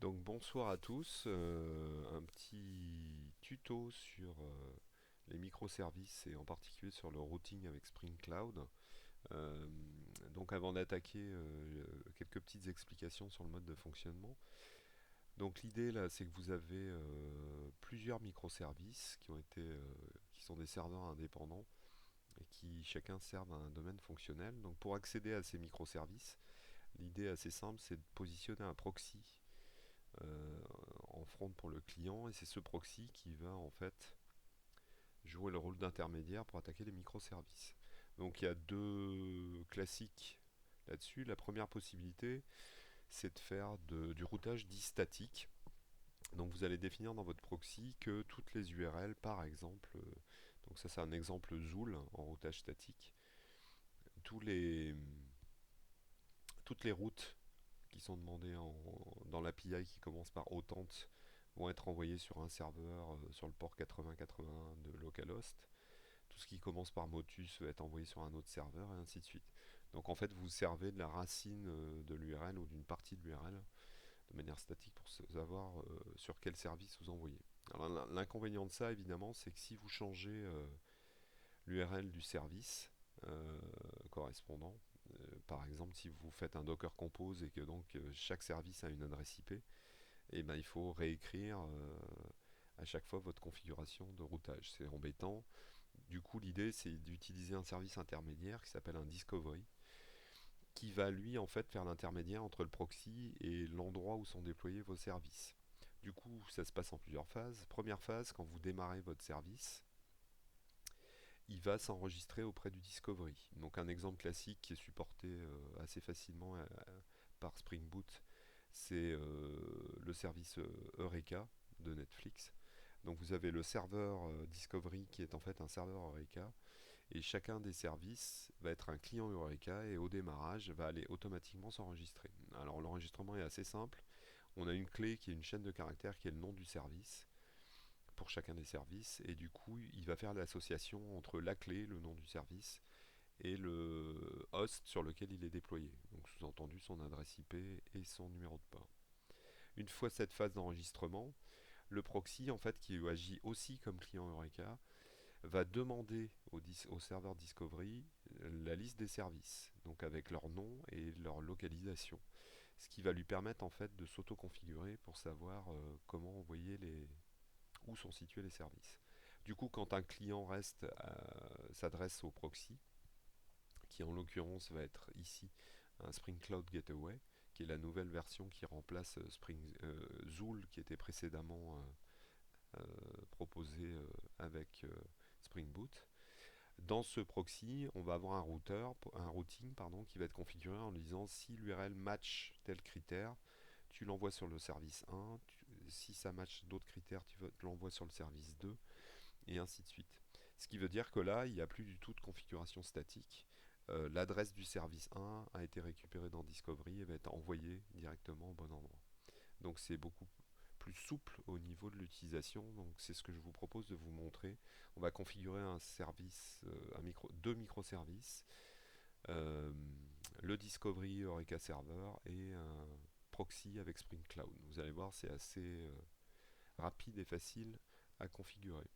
Donc bonsoir à tous, un petit tuto sur les microservices et en particulier sur le routing avec Spring Cloud. Euh, donc avant d'attaquer, quelques petites explications sur le mode de fonctionnement. Donc l'idée là, c'est que vous avez plusieurs microservices qui sont des serveurs indépendants et qui chacun servent à un domaine fonctionnel. Donc pour accéder à ces microservices, l'idée assez simple, c'est de positionner un proxy euh, en front pour le client, et c'est ce proxy qui va en fait jouer le rôle d'intermédiaire pour attaquer les microservices. Donc il y a deux classiques là-dessus. La première possibilité, c'est de faire du routage dit statique. Donc vous allez définir dans votre proxy que toutes les URL, par exemple, donc ça c'est un exemple Zool en routage statique, tous les, toutes les routes qui sont demandées dans l'API qui commence par autant vont être envoyées sur un serveur sur le port 8080 de localhost. Tout ce qui commence par Motus va être envoyé sur un autre serveur et ainsi de suite. Donc en fait, vous servez de la racine de l'URL ou d'une partie de l'URL de manière statique pour savoir sur quel service vous envoyez. Alors l'inconvénient de ça, évidemment, c'est que si vous changez l'URL du service correspondant, par exemple, si vous faites un Docker Compose et que donc chaque service a une adresse IP, et ben, il faut réécrire à chaque fois votre configuration de routage. C'est embêtant. Du coup, l'idée, c'est d'utiliser un service intermédiaire qui s'appelle un discovery, qui va lui en fait faire l'intermédiaire entre le proxy et l'endroit où sont déployés vos services. Du coup, ça se passe en plusieurs phases. Première phase, quand vous démarrez votre service, il va s'enregistrer auprès du discovery. Donc un exemple classique qui est supporté assez facilement par Spring Boot, c'est le service Eureka de Netflix. Donc vous avez le serveur Discovery qui est en fait un serveur Eureka, et chacun des services va être un client Eureka et au démarrage va aller automatiquement s'enregistrer. Alors l'enregistrement est assez simple. On a une clé qui est une chaîne de caractères qui est le nom du service pour chacun des services, et du coup il va faire l'association entre la clé, le nom du service, et le host sur lequel il est déployé. Donc sous-entendu son adresse IP et son numéro de port. Une fois cette phase d'enregistrement, le proxy en fait qui agit aussi comme client Eureka va demander au serveur Discovery la liste des services, donc avec leur nom et leur localisation, ce qui va lui permettre en fait de s'auto-configurer pour savoir comment envoyer où sont situés les services. Du coup, quand un client s'adresse au proxy, qui en l'occurrence va être ici un Spring Cloud Gateway, qui est la nouvelle version qui remplace Zool, qui était précédemment proposé avec Spring Boot. Dans ce proxy, on va avoir un routing qui va être configuré en disant si l'URL match tel critère, tu l'envoies sur le service 1, si ça match d'autres critères, tu l'envoies sur le service 2, et ainsi de suite. Ce qui veut dire que là, il n'y a plus du tout de configuration statique. L'adresse du service 1 a été récupérée dans Discovery et va être envoyée directement au bon endroit. Donc c'est beaucoup plus souple au niveau de l'utilisation. Donc c'est ce que je vous propose de vous montrer. On va configurer un service, deux microservices, euh, le Discovery Eureka Server et un proxy avec Spring Cloud. Vous allez voir, c'est assez rapide et facile à configurer.